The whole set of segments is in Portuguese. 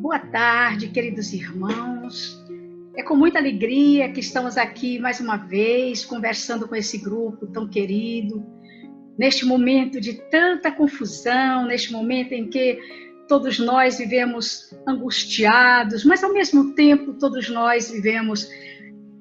Boa tarde, queridos irmãos. É com muita alegria que estamos aqui mais uma vez, conversando com esse grupo tão querido, neste momento de tanta confusão, neste momento em que todos nós vivemos angustiados, mas ao mesmo tempo todos nós vivemos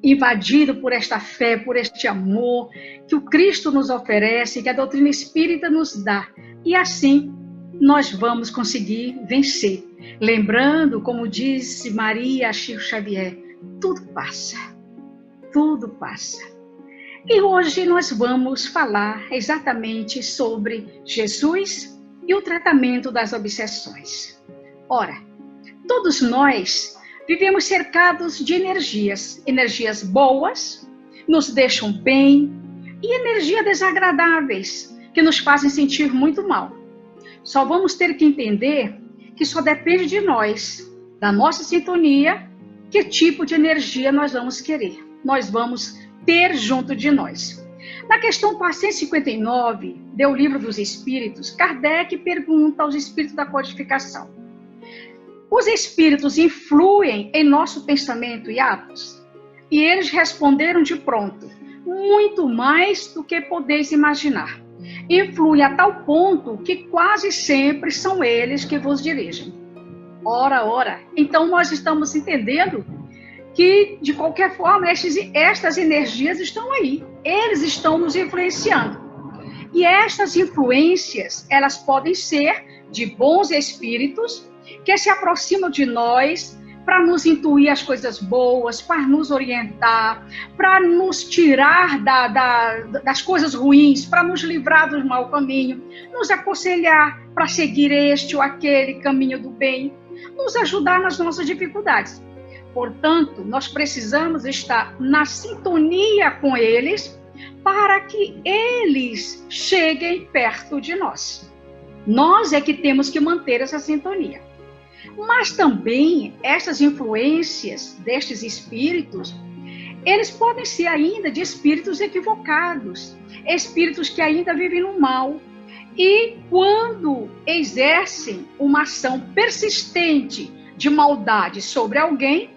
invadidos por esta fé, por este amor que o Cristo nos oferece, que a doutrina espírita nos dá. E assim nós vamos conseguir vencer. Lembrando, como disse Maria Chico Xavier, tudo passa, tudo passa. E hoje nós vamos falar exatamente sobre Jesus e o tratamento das obsessões. Ora, todos nós vivemos cercados de energias boas, nos deixam bem, e energias desagradáveis, que nos fazem sentir muito mal. Só vamos ter que entender que só depende de nós, da nossa sintonia, que tipo de energia nós vamos querer, nós vamos ter junto de nós. Na questão 459 do Livro dos Espíritos, Kardec pergunta aos espíritos da codificação: os espíritos influem em nosso pensamento e atos? E eles responderam de pronto: muito mais do que podeis imaginar. Influem a tal ponto que quase sempre são eles que vos dirigem. Ora. Então nós estamos entendendo que, de qualquer forma, estas energias estão aí. Eles estão nos influenciando. E estas influências, elas podem ser de bons espíritos que se aproximam de nós para nos intuir as coisas boas, para nos orientar, para nos tirar das coisas ruins, para nos livrar do mau caminho, nos aconselhar para seguir este ou aquele caminho do bem, nos ajudar nas nossas dificuldades. Portanto, nós precisamos estar na sintonia com eles para que eles cheguem perto de nós. Nós é que temos que manter essa sintonia. Mas também essas influências destes espíritos, eles podem ser ainda de espíritos equivocados, espíritos que ainda vivem no mal. E quando exercem uma ação persistente de maldade sobre alguém,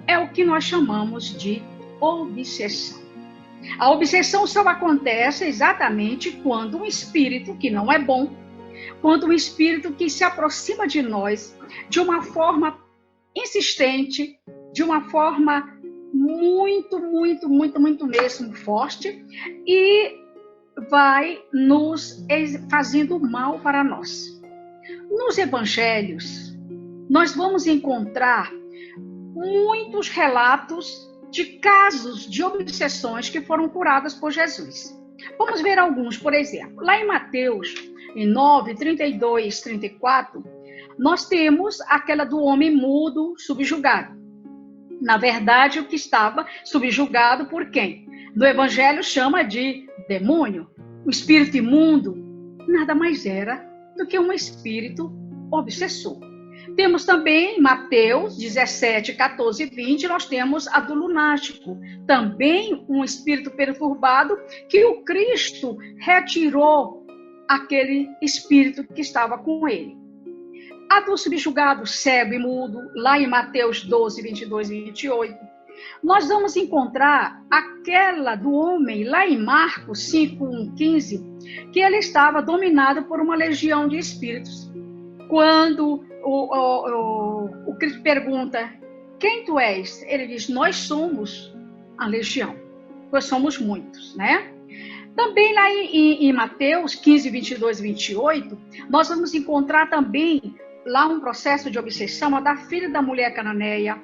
é o que nós chamamos de obsessão. A obsessão só acontece exatamente quando um espírito que não é bom, quando um espírito que se aproxima de nós de uma forma insistente, de uma forma muito mesmo forte, e vai nos fazendo mal para nós. Nos evangelhos, nós vamos encontrar muitos relatos de casos de obsessões que foram curadas por Jesus. Vamos ver alguns, por exemplo. Lá em Mateus, em 9, 32, 34, nós temos aquela do homem mudo subjugado. Na verdade, o que estava subjugado por quem? No Evangelho chama de demônio. O espírito imundo nada mais era do que um espírito obsessor. Temos também Mateus 17, 14 e 20, nós temos a do lunático. Também um espírito perturbado que o Cristo retirou aquele espírito que estava com ele. A do subjugado cego e mudo, lá em Mateus 12, 22 e 28. Nós vamos encontrar aquela do homem, lá em Marcos 5, 1, 15, que ele estava dominado por uma legião de espíritos. Quando o Cristo pergunta: quem tu és? Ele diz: nós somos a legião, nós somos muitos, né? Também lá em Mateus 15, 22 e 28, nós vamos encontrar também lá um processo de obsessão, a da filha da mulher cananeia.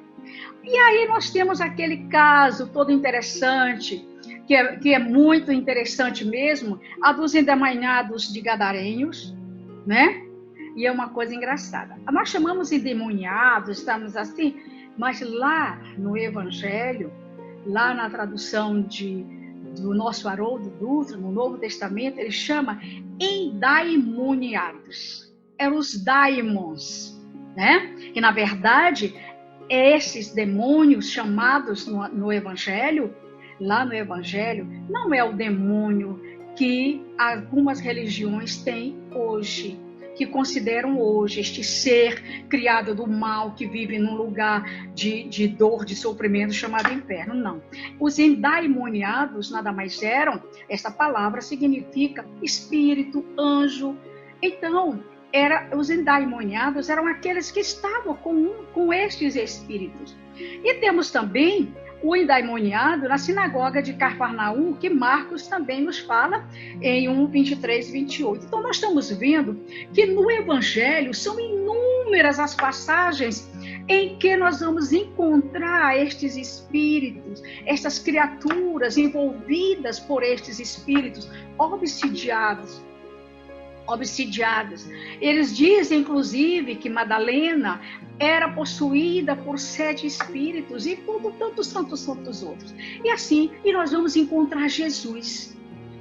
E aí nós temos aquele caso todo interessante, que é muito interessante mesmo, a dos endemoniados de Gadarenhos, né? E é uma coisa engraçada. Nós chamamos endemoniados, estamos assim, mas lá no Evangelho, lá na tradução do nosso Haroldo Dutra, no Novo Testamento, ele chama endaimoniados. Eram os daimons, né? E na verdade, esses demônios chamados no Evangelho, lá no Evangelho, não é o demônio que algumas religiões têm hoje. que consideram hoje este ser criado do mal, que vive num lugar de dor, de sofrimento, chamado inferno. Não. Os endaimoniados nada mais eram, essa palavra significa espírito, anjo. Então, os endaimoniados eram aqueles que estavam com estes espíritos. E temos também o endaimoniado na sinagoga de Cafarnaum, que Marcos também nos fala em 1, 23 e 28. Então, nós estamos vendo que no Evangelho são inúmeras as passagens em que nós vamos encontrar estes espíritos, estas criaturas envolvidas por estes espíritos obsidiadas. Eles dizem, inclusive, que Madalena era possuída por 7 espíritos e por tantos outros. E assim, nós vamos encontrar Jesus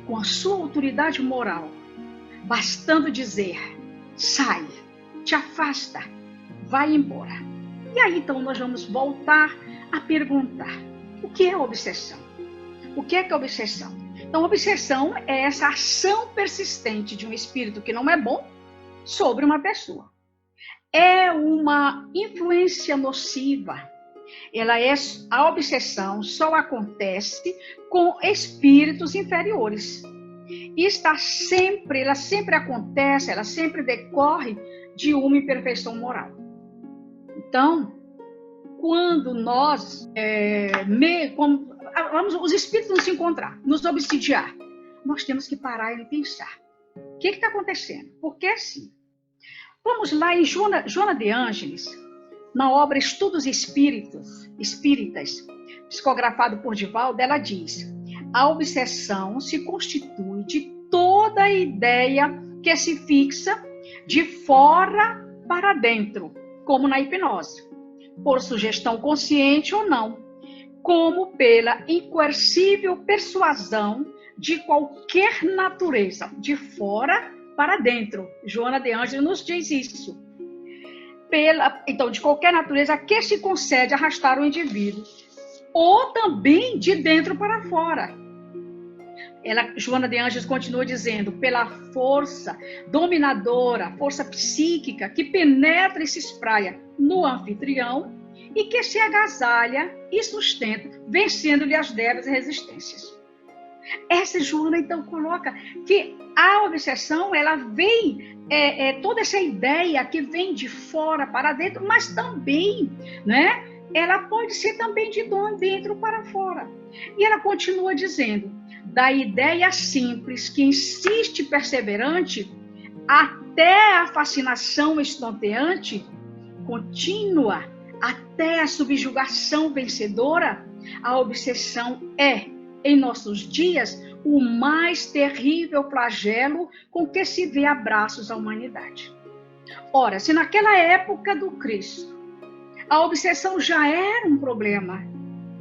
com a sua autoridade moral, bastando dizer: sai, te afasta, vai embora. E aí, então, nós vamos voltar a perguntar: o que é obsessão? O que é obsessão? Então, obsessão é essa ação persistente de um espírito que não é bom sobre uma pessoa. É uma influência nociva. A obsessão só acontece com espíritos inferiores. E ela sempre acontece, ela sempre decorre de uma imperfeição moral. Então, quando nós os espíritos nos encontrar, nos obsidiar, nós temos que parar e pensar: o que está acontecendo? Por que assim? Vamos lá em Joana de Ângeles, na obra Estudos Espíritas, psicografado por Divaldo, ela diz: a obsessão se constitui de toda ideia que se fixa de fora para dentro, como na hipnose, por sugestão consciente ou não, como pela incoercível persuasão de qualquer natureza, de fora para dentro. Joana de Ângeles nos diz isso. Então, de qualquer natureza que se concede arrastar o indivíduo, ou também de dentro para fora. Joana de Ângeles continua dizendo: pela força dominadora, força psíquica que penetra e se espraia no anfitrião e que se agasalha e sustenta, vencendo-lhe as débitas e resistências. Essa Joana, então, coloca que a obsessão, ela vem, toda essa ideia que vem de fora para dentro, mas também, né, ela pode ser também de dentro para fora. E ela continua dizendo: da ideia simples que insiste perseverante até a fascinação estonteante, contínua, até a subjugação vencedora, a obsessão é, em nossos dias, o mais terrível flagelo com que se vê a braços a humanidade. Ora, se naquela época do Cristo a obsessão já era um problema,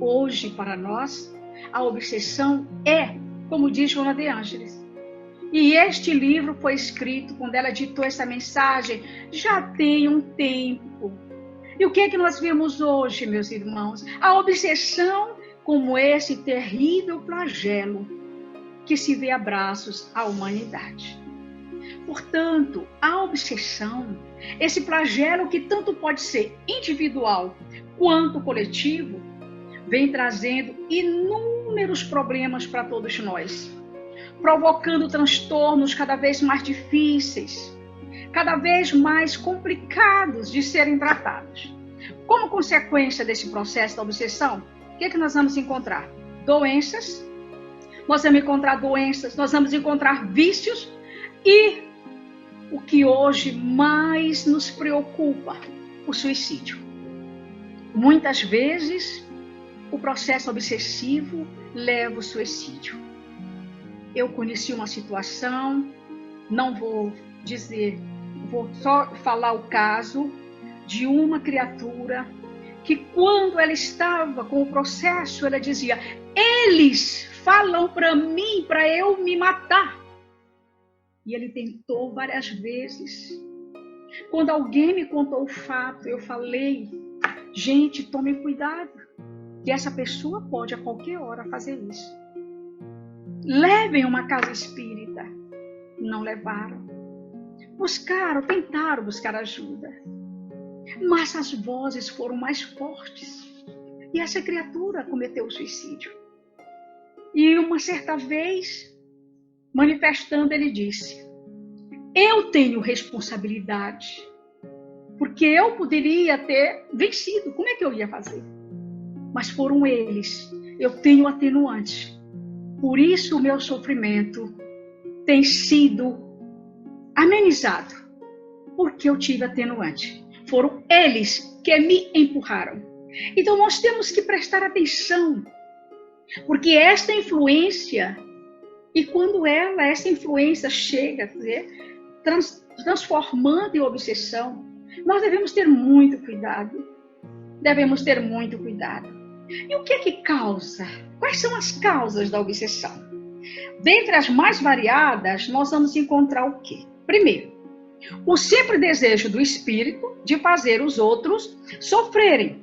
hoje, para nós, a obsessão é, como diz Joana de Ângeles. E este livro foi escrito, quando ela ditou essa mensagem, já tem um tempo. E o que é que nós vemos hoje, meus irmãos? A obsessão como esse terrível flagelo que se vê a braços à humanidade. Portanto, a obsessão, esse flagelo que tanto pode ser individual quanto coletivo, vem trazendo inúmeros problemas para todos nós, provocando transtornos cada vez mais difíceis, cada vez mais complicados de serem tratados. Como consequência desse processo da obsessão, o que é que nós vamos encontrar? Doenças, nós vamos encontrar vícios e o que hoje mais nos preocupa, o suicídio. Muitas vezes, o processo obsessivo leva ao suicídio. Eu conheci uma situação, não vou dizer, vou só falar o caso de uma criatura que, quando ela estava com o processo, ela dizia: eles falam para mim, para eu me matar. E ele tentou várias vezes. Quando alguém me contou o fato, eu falei: gente, tome cuidado, que essa pessoa pode a qualquer hora fazer isso. Levem uma casa espírita. Não levaram. tentaram buscar ajuda. Mas as vozes foram mais fortes. E essa criatura cometeu o suicídio. E uma certa vez, manifestando, ele disse: eu tenho responsabilidade, porque eu poderia ter vencido. Como é que eu ia fazer? Mas foram eles. Eu tenho atenuante. Por isso o meu sofrimento tem sido amenizado, porque eu tive atenuante. Foram eles que me empurraram. Então nós temos que prestar atenção, porque esta influência, e quando essa influência chega, transformando em obsessão, nós devemos ter muito cuidado. Devemos ter muito cuidado. E o que é que causa? Quais são as causas da obsessão? Dentre as mais variadas, nós vamos encontrar o quê? Primeiro, o sempre desejo do espírito de fazer os outros sofrerem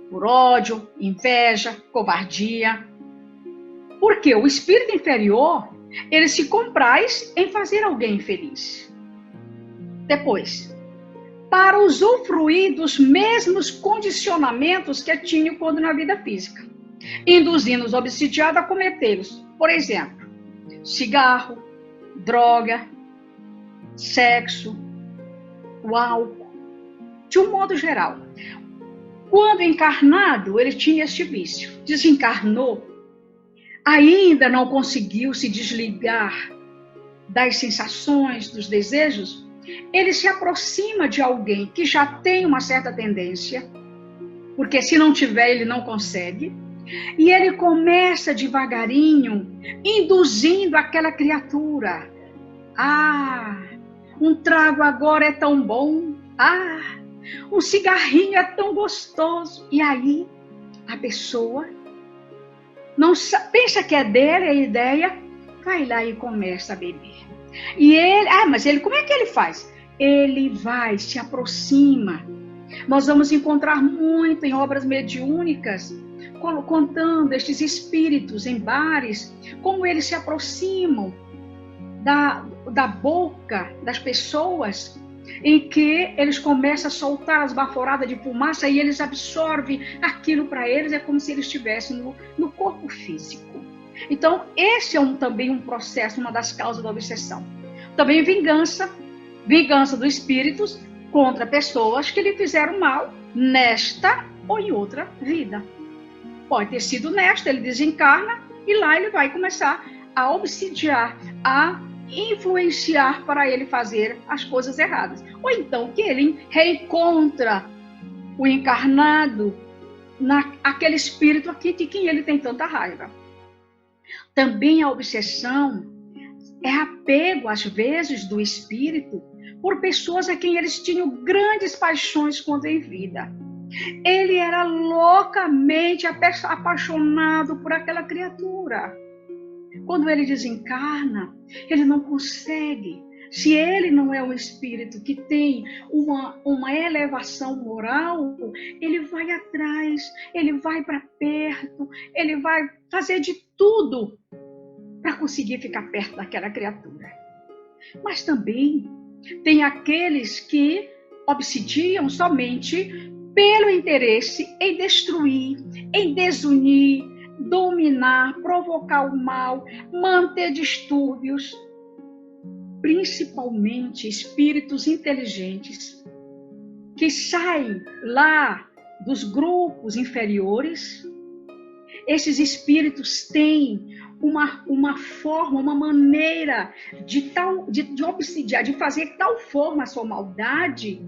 por ódio, inveja, covardia. Porque o espírito inferior, ele se compraz em fazer alguém feliz. Depois, para usufruir dos mesmos condicionamentos que tinha quando na vida física, induzindo os obsidiados a cometê-los. Por exemplo, cigarro, droga, sexo, o álcool, de um modo geral. Quando encarnado, ele tinha este vício. Desencarnou, ainda não conseguiu se desligar das sensações, dos desejos, ele se aproxima de alguém que já tem uma certa tendência, porque se não tiver, ele não consegue, e ele começa devagarinho, induzindo aquela criatura. Um trago agora é tão bom. Um cigarrinho é tão gostoso. E aí, a pessoa não pensa que é dele a ideia, vai lá e começa a beber. E ele, mas ele, como é que ele faz? Ele vai, se aproxima. Nós vamos encontrar muito em obras mediúnicas, contando estes espíritos em bares, como eles se aproximam da boca das pessoas, em que eles começam a soltar as baforadas de fumaça e eles absorvem aquilo para eles, é como se eles estivessem no corpo físico. Então, esse é também um processo, uma das causas da obsessão. Também vingança dos espíritos contra pessoas que lhe fizeram mal nesta ou em outra vida. Pode ter sido nesta, ele desencarna e lá ele vai começar a obsidiar, a influenciar para ele fazer as coisas erradas. Ou então que ele reencontra o encarnado naquele espírito aqui de quem ele tem tanta raiva. Também a obsessão é apego, às vezes, do espírito por pessoas a quem eles tinham grandes paixões quando em vida. Ele era loucamente apaixonado por aquela criatura. Quando ele desencarna, ele não consegue. Se ele não é um espírito que tem uma elevação moral, ele vai atrás, ele vai para perto, ele vai fazer de tudo para conseguir ficar perto daquela criatura. Mas também tem aqueles que obsidiam somente pelo interesse em destruir, em desunir, dominar, provocar o mal, manter distúrbios, principalmente espíritos inteligentes que saem lá dos grupos inferiores. Esses espíritos têm uma forma, uma maneira de obsidiar, de fazer tal forma a sua maldade,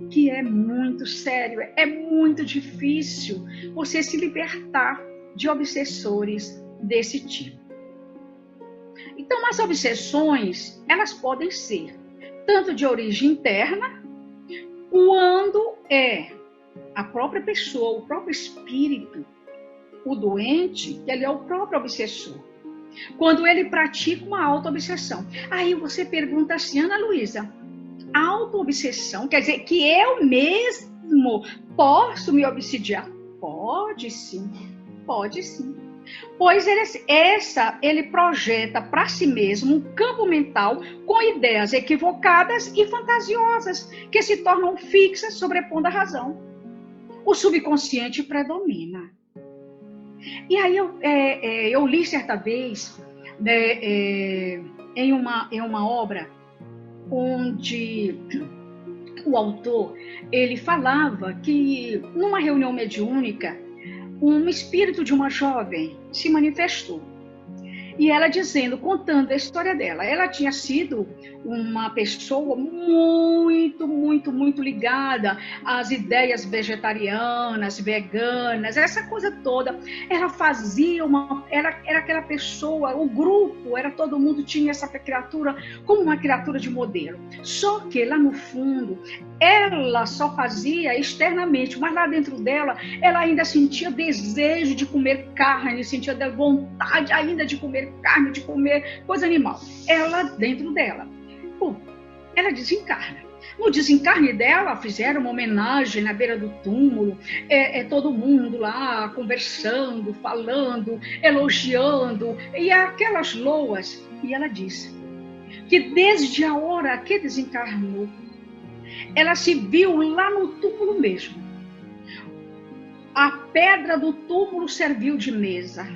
que é muito sério, é muito difícil você se libertar de obsessores desse tipo. Então, as obsessões, elas podem ser tanto de origem interna, quando é a própria pessoa, o próprio espírito, o doente, ele é o próprio obsessor. Quando ele pratica uma auto-obsessão. Aí você pergunta assim, Ana Luísa, auto-obsessão quer dizer que eu mesmo posso me obsidiar? Pode sim, pode sim. Pois ele projeta para si mesmo um campo mental com ideias equivocadas e fantasiosas, que se tornam fixas, sobrepondo a razão. O subconsciente predomina. E aí eu li certa vez, né, em uma obra onde o autor ele falava que numa reunião mediúnica um espírito de uma jovem se manifestou. E ela contando a história dela. Ela tinha sido uma pessoa muito ligada às ideias vegetarianas, veganas, essa coisa toda. Ela fazia era aquela pessoa, o grupo, todo mundo tinha essa criatura como uma criatura de modelo. Só que lá no fundo, ela só fazia externamente, mas lá dentro dela, ela ainda sentia desejo de comer carne, sentia vontade ainda de comer carne, de comer coisa animal. Ela dentro dela. Ela desencarna. No desencarne dela, fizeram uma homenagem na beira do túmulo, todo mundo lá conversando, falando, elogiando, e aquelas loas. E ela disse que desde a hora que desencarnou, ela se viu lá no túmulo mesmo. A pedra do túmulo serviu de mesa.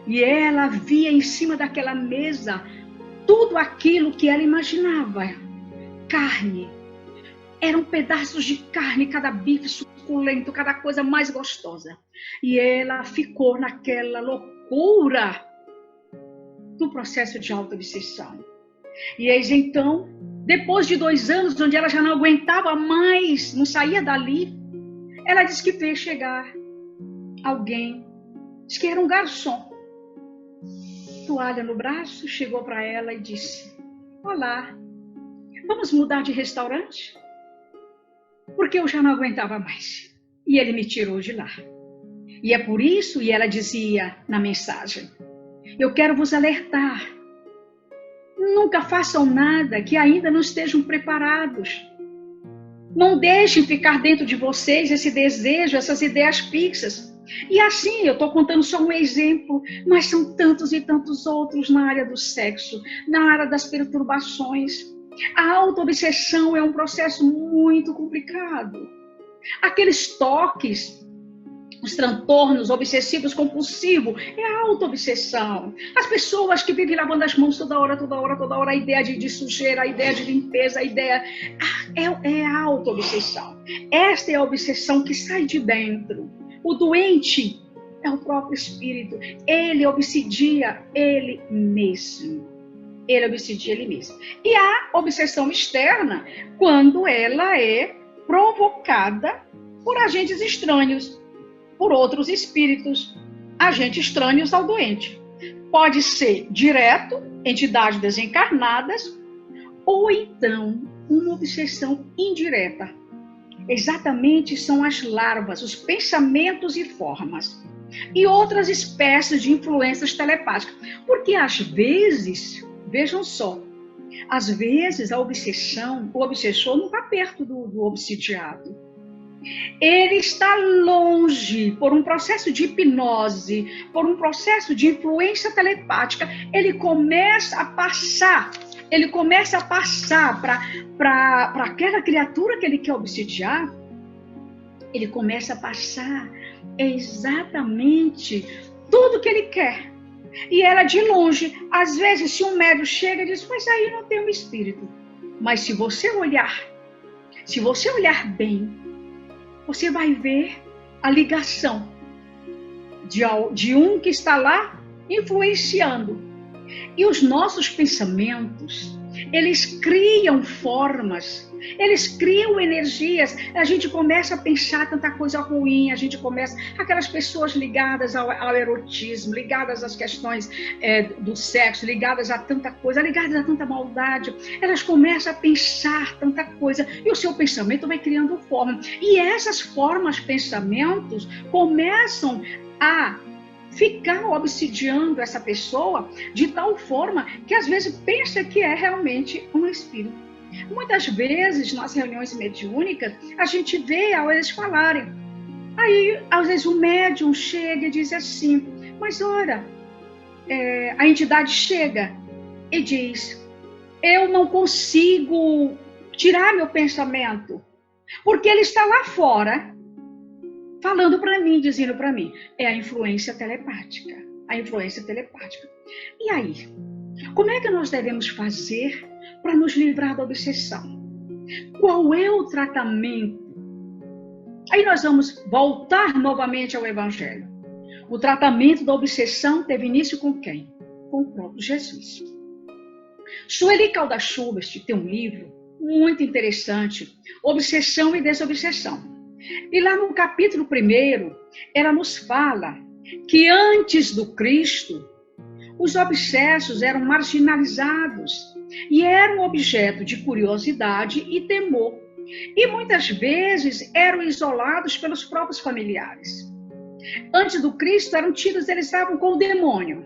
E ela via em cima daquela mesa tudo aquilo que ela imaginava. Carne. Eram pedaços de carne, cada bife suculento, cada coisa mais gostosa. E ela ficou naquela loucura do processo de auto-obsessão. E eis então, depois de 2 anos, onde ela já não aguentava mais, não saía dali, ela disse que fez chegar alguém, disse que era um garçom. Toalha no braço, chegou para ela e disse: olá, vamos mudar de restaurante? Porque eu já não aguentava mais. E ele me tirou de lá. E é por isso, e ela dizia na mensagem, eu quero vos alertar. Nunca façam nada que ainda não estejam preparados. Não deixem ficar dentro de vocês esse desejo, essas ideias fixas. E assim, eu estou contando só um exemplo, mas são tantos e tantos outros na área do sexo, na área das perturbações. A auto-obsessão é um processo muito complicado. Aqueles toques, os transtornos obsessivos compulsivos, é a auto-obsessão. As pessoas que vivem lavando as mãos toda hora, a ideia de sujeira, a ideia de limpeza, a ideia... É a auto-obsessão. Esta é a obsessão que sai de dentro. O doente é o próprio espírito. Ele obsedia ele mesmo. Ele obsedia ele mesmo. E a obsessão externa, quando ela é provocada por agentes estranhos, por outros espíritos, agentes estranhos ao doente. Pode ser direto, entidades desencarnadas, ou então uma obsessão indireta. Exatamente são as larvas, os pensamentos e formas. E outras espécies de influências telepáticas. Porque às vezes, vejam só, às vezes a obsessão, o obsessor não está perto do obsidiado. Ele está longe, por um processo de hipnose, por um processo de influência telepática, ele começa a passar para aquela criatura que ele quer obsidiar, ele começa a passar exatamente tudo que ele quer. E ela de longe, às vezes, se um médium chega e diz, mas aí não tem um espírito. Mas se você olhar bem, você vai ver a ligação de um que está lá influenciando. E os nossos pensamentos, eles criam formas, eles criam energias. A gente começa a pensar tanta coisa ruim, aquelas pessoas ligadas ao erotismo, ligadas às questões do sexo, ligadas a tanta coisa, ligadas a tanta maldade, elas começam a pensar tanta coisa e o seu pensamento vai criando forma. E essas formas, pensamentos, começam a ficar obsidiando essa pessoa de tal forma que às vezes pensa que é realmente um espírito. Muitas vezes, nas reuniões mediúnicas, a gente vê ao eles falarem, Aí, às vezes, o médium chega e diz assim, mas ora, a entidade chega e diz, eu não consigo tirar meu pensamento, porque ele está lá fora, falando para mim, dizendo para mim, é a influência telepática, a influência telepática. E aí, como é que nós devemos fazer para nos livrar da obsessão? Qual é o tratamento? Aí nós vamos voltar novamente ao Evangelho. O tratamento da obsessão teve início com quem? Com o próprio Jesus. Sueli Caldas-Schubert tem um livro muito interessante, Obsessão e Desobsessão. E lá no capítulo 1, ela nos fala que antes do Cristo, os obsessos eram marginalizados e eram objeto de curiosidade e temor. E muitas vezes eram isolados pelos próprios familiares. Antes do Cristo eram tidos, eles estavam com o demônio.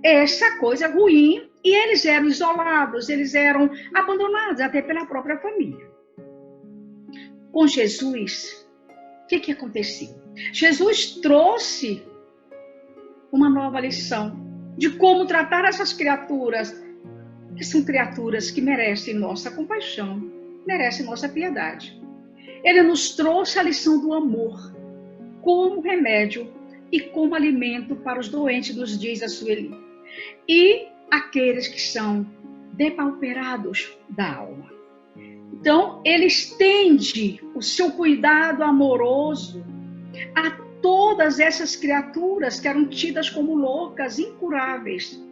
Essa coisa ruim, e eles eram isolados, eles eram abandonados até pela própria família. Com Jesus, o que aconteceu? Jesus trouxe uma nova lição de como tratar essas criaturas, que são criaturas que merecem nossa compaixão, merecem nossa piedade. Ele nos trouxe a lição do amor como remédio e como alimento para os doentes, nos diz a Sueli, e aqueles que são depauperados da alma. Então, ele estende o seu cuidado amoroso a todas essas criaturas que eram tidas como loucas, incuráveis,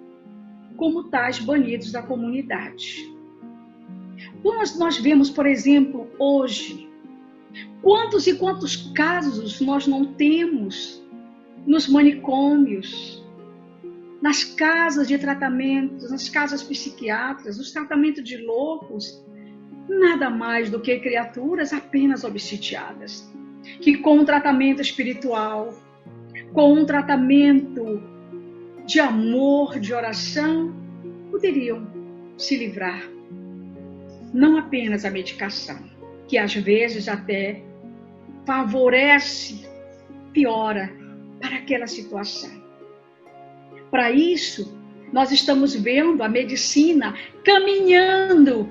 como tais banidos da comunidade. Nós vemos, por exemplo, hoje, quantos e quantos casos nós não temos nos manicômios, nas casas de tratamentos, nas casas psiquiátricas, nos tratamentos de loucos, nada mais do que criaturas apenas obsidiadas, que com um tratamento espiritual, com um tratamento de amor, de oração, poderiam se livrar. Não apenas a medicação, que às vezes até favorece, piora para aquela situação. Para isso, nós estamos vendo a medicina caminhando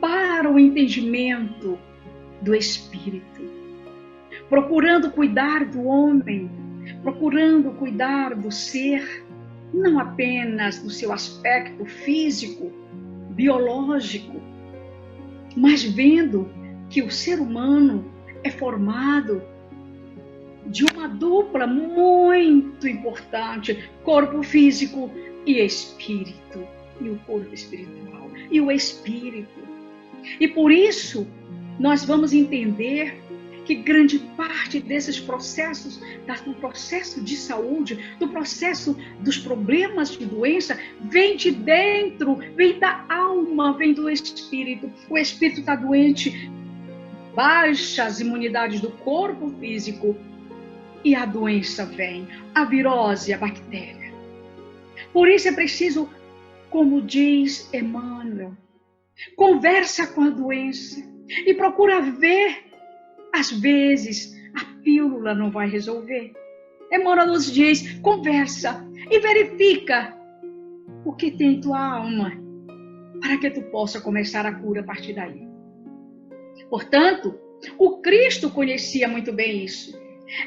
para o entendimento do espírito, procurando cuidar do homem, procurando cuidar do ser, não apenas do seu aspecto físico, biológico, mas vendo que o ser humano é formado de uma dupla muito importante, corpo físico e espírito, e o corpo espiritual, e o espírito. E por isso, nós vamos entender que grande parte desses processos, do processo de saúde, do processo dos problemas de doença, vem de dentro, vem da alma, vem do espírito. O espírito está doente, baixa as imunidades do corpo físico e a doença vem, a virose, a bactéria. Por isso é preciso, como diz Emmanuel, conversa com a doença e procura ver. Às vezes, a pílula não vai resolver. Emmanuel nos diz, conversa e verifica o que tem em tua alma, para que tu possa começar a cura a partir daí. Portanto, o Cristo conhecia muito bem isso.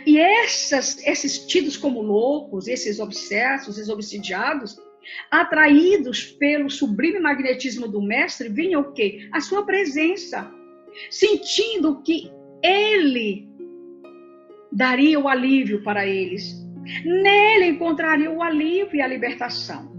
E esses tidos como loucos, esses obsessos, esses obsidiados, atraídos pelo sublime magnetismo do Mestre, vinha o quê? A sua presença, sentindo que ele daria o alívio para eles. Nele encontraria o alívio e a libertação.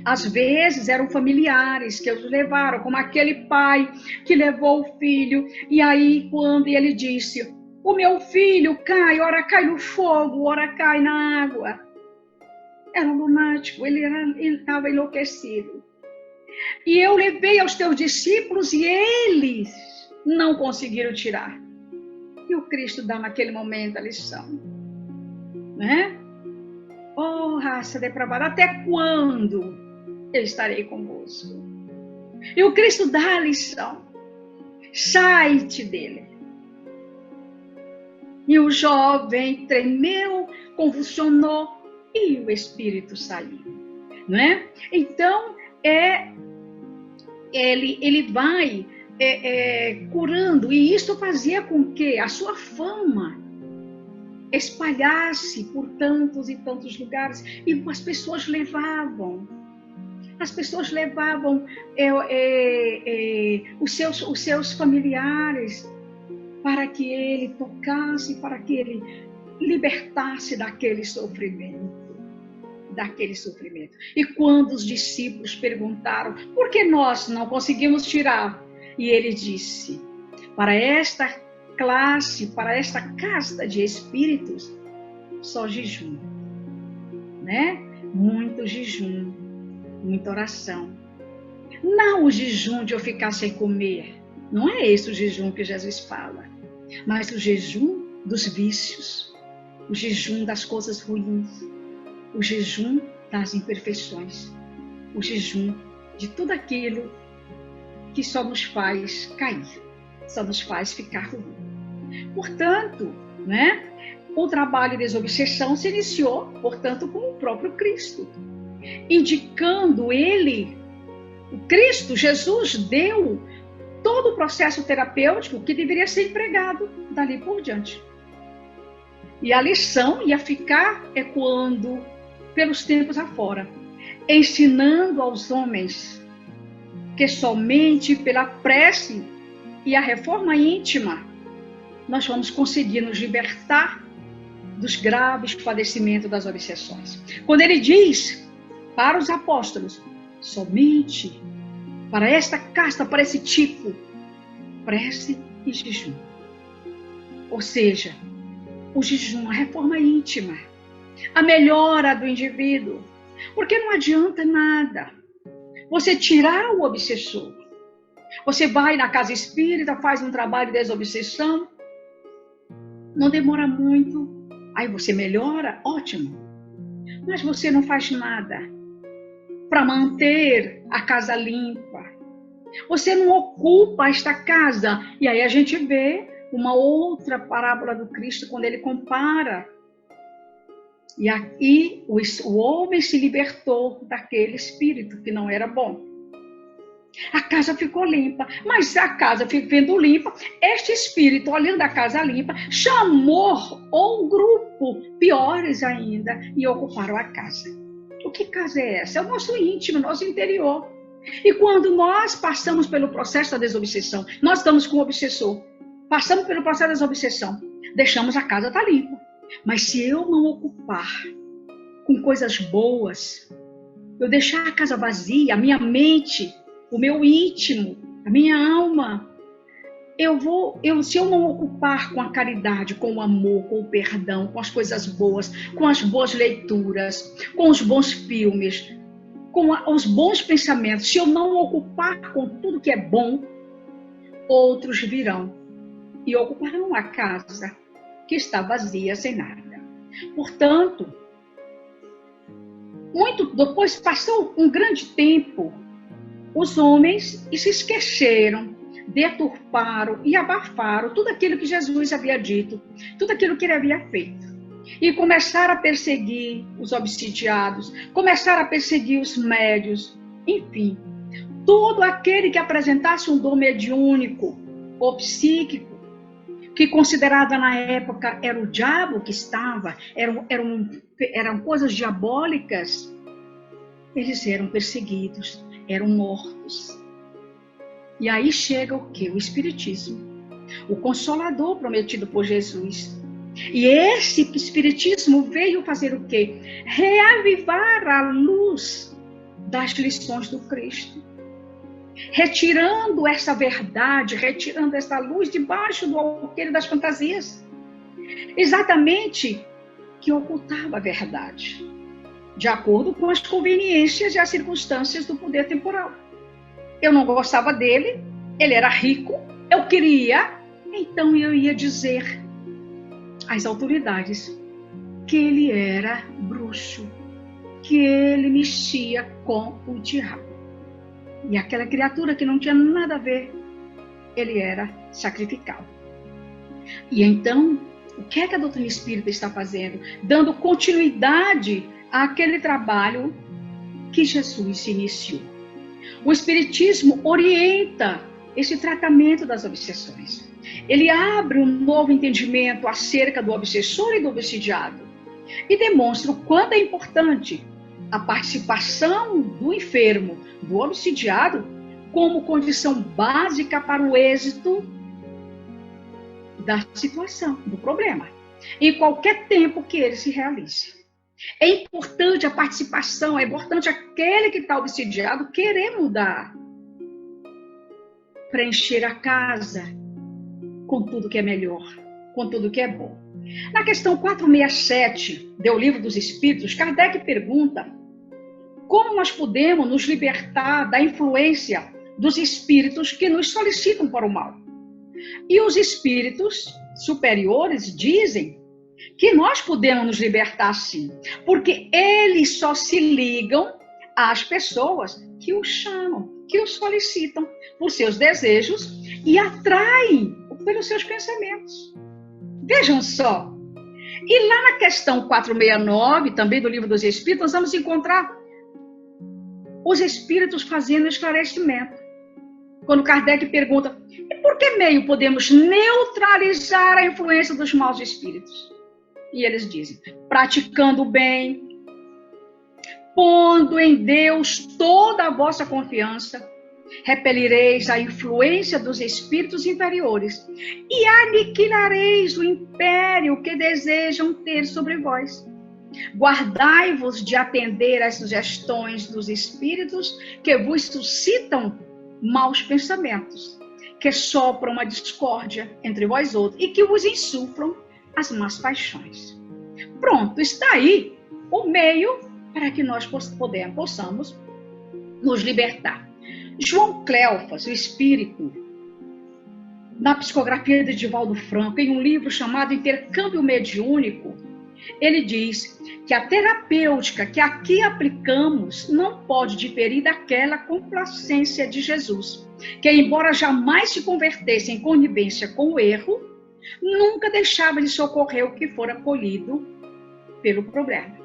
Às vezes eram familiares que os levaram, como aquele pai que levou o filho, e aí quando ele disse, o meu filho cai, ora cai no fogo, ora cai na água. Era um lunático, ele estava enlouquecido. E eu levei aos teus discípulos e eles não conseguiram tirar. E o Cristo dá naquele momento a lição. Né? Oh, raça depravada, até quando eu estarei convosco? E o Cristo dá a lição. Sai-te dele. E o jovem tremeu, convulsionou e o espírito saiu, não é? Então, ele vai curando, e isso fazia com que a sua fama espalhasse por tantos e tantos lugares, e as pessoas levavam os seus familiares para que ele tocasse, para que ele libertasse daquele sofrimento. E quando os discípulos perguntaram, por que nós não conseguimos tirar? E ele disse, para esta classe, para esta casta de espíritos, só jejum, né? Muito jejum, muita oração. Não o jejum de eu ficar sem comer, não é esse o jejum que Jesus fala, mas o jejum dos vícios, o jejum das coisas ruins, o jejum das imperfeições, o jejum de tudo aquilo que só nos faz cair, só nos faz ficar ruim. Portanto, né, o trabalho de desobsessão se iniciou, portanto, com o próprio Cristo, indicando ele, o Cristo, Jesus, deu todo o processo terapêutico que deveria ser empregado dali por diante. E a lição ia ficar ecoando pelos tempos afora, ensinando aos homens que somente pela prece e a reforma íntima nós vamos conseguir nos libertar dos graves padecimentos das obsessões. Quando ele diz para os apóstolos, somente para esta casta, para esse tipo, prece e jejum. Ou seja, o jejum, a reforma íntima, a melhora do indivíduo. Porque não adianta nada você tirar o obsessor. Você vai na casa espírita, faz um trabalho de desobsessão, não demora muito, aí você melhora, ótimo. Mas você não faz nada para manter a casa limpa. Você não ocupa esta casa. E aí a gente vê uma outra parábola do Cristo, quando ele compara. E aqui o homem se libertou daquele espírito que não era bom. A casa ficou limpa, mas a casa ficando limpa, este espírito, olhando a casa limpa, chamou um grupo, piores ainda, e ocuparam a casa. O que casa é essa? É o nosso íntimo, o nosso interior. E quando nós passamos pelo processo da desobsessão, nós estamos com o obsessor, passamos pelo processo da desobsessão, deixamos a casa estar limpa. Mas se eu não ocupar com coisas boas, eu deixar a casa vazia, a minha mente, o meu íntimo, a minha alma, se eu não ocupar com a caridade, com o amor, com o perdão, com as coisas boas, com as boas leituras, com os bons filmes, com os bons pensamentos, se eu não ocupar com tudo que é bom, outros virão e ocuparão a casa que está vazia, sem nada. Portanto, depois passou um grande tempo, os homens se esqueceram, deturparam e abafaram tudo aquilo que Jesus havia dito, tudo aquilo que ele havia feito. E começaram a perseguir os obsidiados, começaram a perseguir os médios, enfim, todo aquele que apresentasse um dom mediúnico ou psíquico, que considerada na época era o diabo que estava, eram coisas diabólicas, eles eram perseguidos, eram mortos. E aí chega o quê? O Espiritismo, o Consolador prometido por Jesus. E esse Espiritismo veio fazer o quê? Reavivar a luz das lições do Cristo. Retirando essa verdade, retirando essa luz debaixo do alqueire das fantasias. Exatamente que ocultava a verdade, de acordo com as conveniências e as circunstâncias do poder temporal. Eu não gostava dele, ele era rico, eu queria, então eu ia dizer às autoridades que ele era bruxo, que ele mexia com o diabo. E aquela criatura que não tinha nada a ver, ele era sacrificado. E então O que é que a doutrina espírita está fazendo? Dando continuidade àquele trabalho que Jesus iniciou. O espiritismo orienta esse tratamento das obsessões. Ele abre um novo entendimento acerca do obsessor e do obsidiado e demonstra o quanto é importante a participação do enfermo, do obsidiado, como condição básica para o êxito da situação, do problema, em qualquer tempo que ele se realize. É importante a participação, é importante aquele que está obsidiado querer mudar, preencher a casa com tudo que é melhor, com tudo que é bom. Na questão 467 do Livro dos Espíritos, Kardec pergunta como nós podemos nos libertar da influência dos espíritos que nos solicitam para o mal. E os espíritos superiores dizem que nós podemos nos libertar sim, porque eles só se ligam às pessoas que os chamam, que os solicitam por seus desejos e atraem pelos seus pensamentos. Vejam só. E lá na questão 469, também do Livro dos Espíritos, nós vamos encontrar os espíritos fazendo esclarecimento. Quando Kardec pergunta, e por que meio podemos neutralizar a influência dos maus espíritos? E eles dizem, praticando o bem, pondo em Deus toda a vossa confiança, repelireis a influência dos espíritos inferiores e aniquilareis o império que desejam ter sobre vós. Guardai-vos de atender às sugestões dos espíritos que vos suscitam maus pensamentos, que sopram a discórdia entre vós outros e que vos insuflam as más paixões. Pronto, está aí o meio para que nós possamos nos libertar. João Cleofas, o espírito, na psicografia de Divaldo Franco, em um livro chamado Intercâmbio Mediúnico, ele diz que a terapêutica que aqui aplicamos não pode diferir daquela complacência de Jesus, que embora jamais se convertesse em conivência com o erro, nunca deixava de socorrer o que fora colhido pelo problema.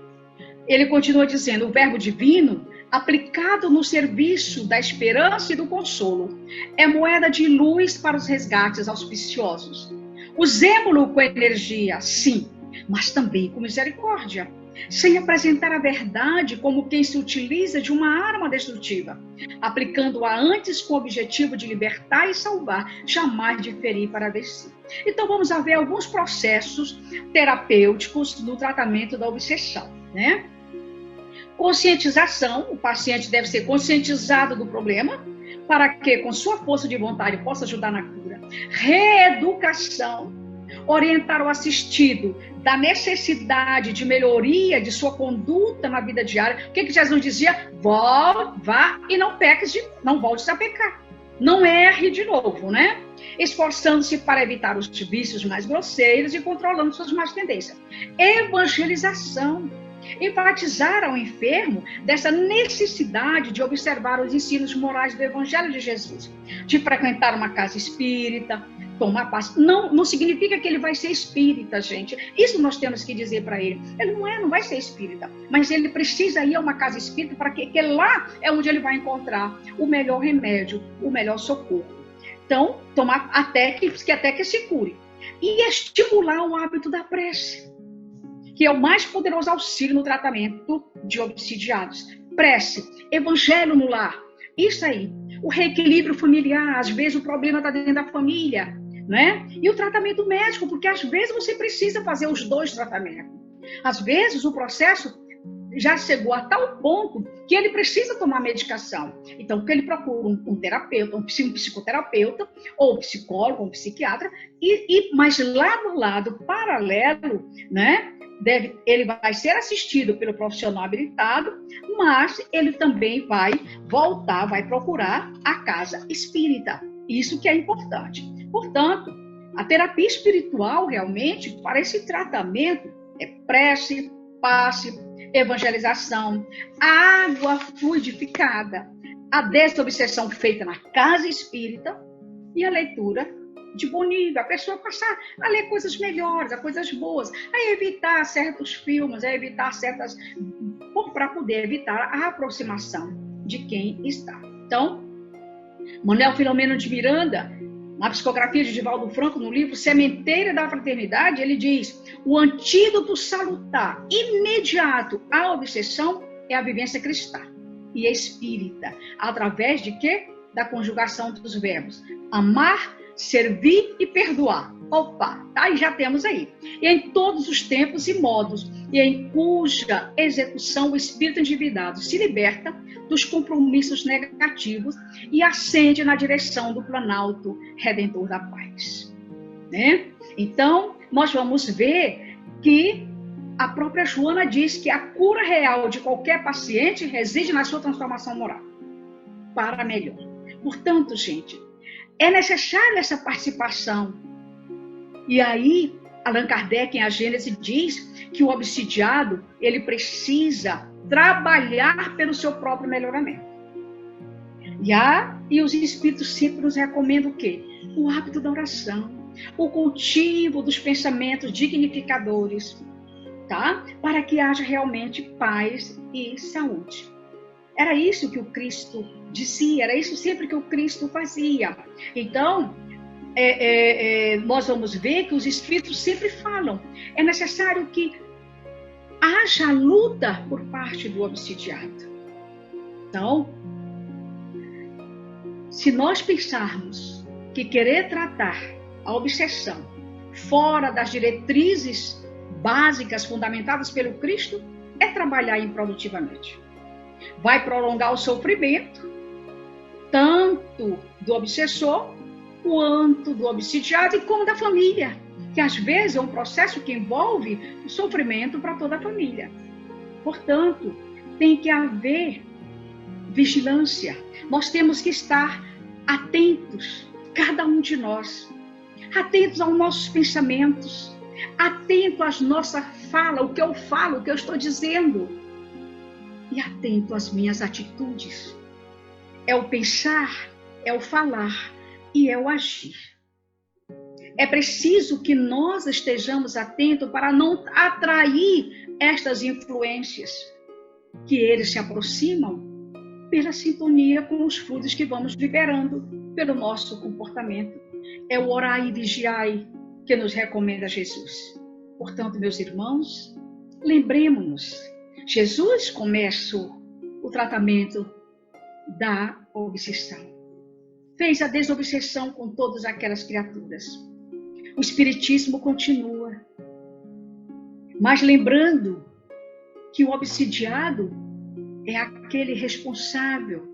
Ele continua dizendo, o verbo divino, aplicado no serviço da esperança e do consolo, é moeda de luz para os resgates auspiciosos. Usemo-lo com energia, sim, mas também com misericórdia, sem apresentar a verdade como quem se utiliza de uma arma destrutiva, aplicando-a antes com o objetivo de libertar e salvar, jamais de ferir para vencer. Então vamos ver alguns processos terapêuticos no tratamento da obsessão, né? Conscientização, o paciente deve ser conscientizado do problema, para que com sua força de vontade possa ajudar na cura. Reeducação, orientar o assistido da necessidade de melhoria de sua conduta na vida diária. O que Jesus dizia? Vá e não peques, não voltes a pecar. Não erre de novo, né? Esforçando-se para evitar os vícios mais grosseiros e controlando suas más tendências. Evangelização, enfatizar ao enfermo dessa necessidade de observar os ensinos morais do Evangelho de Jesus, de frequentar uma casa espírita, tomar passe. Não significa que ele vai ser espírita, gente. Isso nós temos que dizer para ele. Ele não vai ser espírita, mas ele precisa ir a uma casa espírita para que lá é onde ele vai encontrar o melhor remédio, o melhor socorro. Então, tomar até que se cure. E estimular o hábito da prece, que é o mais poderoso auxílio no tratamento de obsidiados. Prece, evangelho no lar, isso aí. O reequilíbrio familiar, às vezes o problema está dentro da família, né? E o tratamento médico, porque às vezes você precisa fazer os dois tratamentos. Às vezes o processo já chegou a tal ponto que ele precisa tomar medicação. Então, que ele procura um terapeuta, um psicoterapeuta, ou um psicólogo, um psiquiatra, mas lá no lado paralelo, né? Ele vai ser assistido pelo profissional habilitado, mas ele também vai procurar a casa espírita. Isso que é importante. Portanto, a terapia espiritual realmente, para esse tratamento, é prece, passe, evangelização, a água fluidificada, a desobsessão feita na casa espírita e a leitura bonito, a pessoa passar a ler coisas melhores, a coisas boas, a evitar certos filmes, a evitar certas... para poder evitar a aproximação de quem está. Então, Manuel Filomeno de Miranda, na psicografia de Divaldo Franco, no livro Sementeira da Fraternidade, ele diz: o antídoto salutar imediato à obsessão é a vivência cristã e espírita, através de quê? Da conjugação dos verbos amar, servir e perdoar. Opa, aí já temos aí. E em todos os tempos e modos, e em cuja execução o espírito endividado se liberta dos compromissos negativos e ascende na direção do planalto redentor da paz. Né? Então, nós vamos ver que a própria Joana diz que a cura real de qualquer paciente reside na sua transformação moral para melhor. Portanto, gente, é necessária essa participação. E aí, Allan Kardec, em A Gênese, diz que o obsidiado, ele precisa trabalhar pelo seu próprio melhoramento. E os espíritos sempre nos recomendam o quê? O hábito da oração, o cultivo dos pensamentos dignificadores, tá? Para que haja realmente paz e saúde. Era isso que o Cristo dizia, era isso sempre que o Cristo fazia. Então, nós vamos ver que os espíritos sempre falam, é necessário que haja luta por parte do obsidiado. Então, se nós pensarmos que querer tratar a obsessão fora das diretrizes básicas fundamentadas pelo Cristo, é trabalhar improdutivamente. Vai prolongar o sofrimento, tanto do obsessor, quanto do obsidiado e como da família, que às vezes é um processo que envolve o sofrimento para toda a família. Portanto, tem que haver vigilância. Nós temos que estar atentos, cada um de nós, atentos aos nossos pensamentos, atento à nossa fala, o que eu falo, o que eu estou dizendo, e atento às minhas atitudes. É o pensar, é o falar e é o agir. É preciso que nós estejamos atentos para não atrair estas influências, que eles se aproximam pela sintonia com os fluidos que vamos liberando pelo nosso comportamento. É o orai e vigiai que nos recomenda Jesus. Portanto, meus irmãos, lembremos-nos, Jesus começa o tratamento da obsessão. Fez a desobsessão com todas aquelas criaturas. O Espiritismo continua. Mas lembrando que o obsidiado é aquele responsável.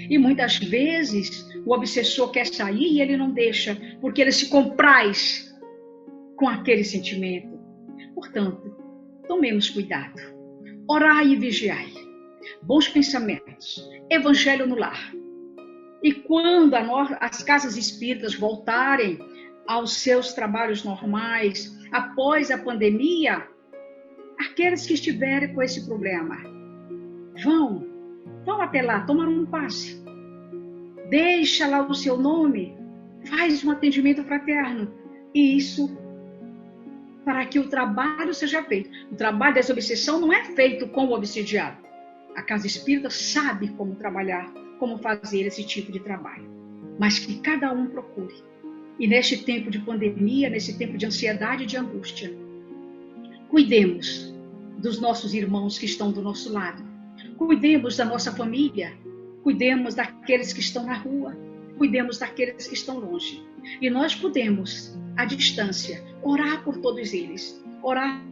E muitas vezes o obsessor quer sair e ele não deixa, porque ele se compraz com aquele sentimento. Portanto, tomemos cuidado. Orai e vigiai. Bons pensamentos. Evangelho no lar. E quando as casas espíritas voltarem aos seus trabalhos normais, após a pandemia, aqueles que estiverem com esse problema, vão até lá, tomar um passe. Deixa lá o seu nome, faz um atendimento fraterno. E isso para que o trabalho seja feito. O trabalho dessa obsessão não é feito com o obsidiado. A casa espírita sabe como trabalhar, como fazer esse tipo de trabalho. Mas que cada um procure. E neste tempo de pandemia, nesse tempo de ansiedade e de angústia, cuidemos dos nossos irmãos que estão do nosso lado. Cuidemos da nossa família. Cuidemos daqueles que estão na rua. Cuidemos daqueles que estão longe. E nós podemos, à distância, orar por todos eles. Orar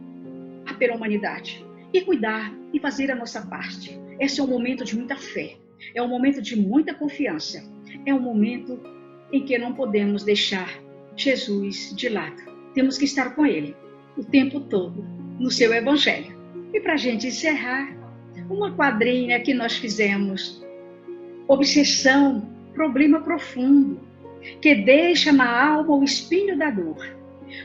pela humanidade. E cuidar e fazer a nossa parte. Esse é um momento de muita fé. É um momento de muita confiança. É um momento em que não podemos deixar Jesus de lado. Temos que estar com Ele o tempo todo, no seu Evangelho. E para a gente encerrar, uma quadrinha que nós fizemos. Obsessão, problema profundo, que deixa na alma o espinho da dor.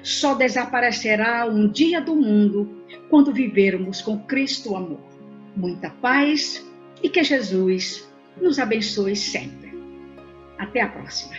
Só desaparecerá um dia do mundo quando vivermos com Cristo o amor. Muita paz e que Jesus nos abençoe sempre. Até a próxima.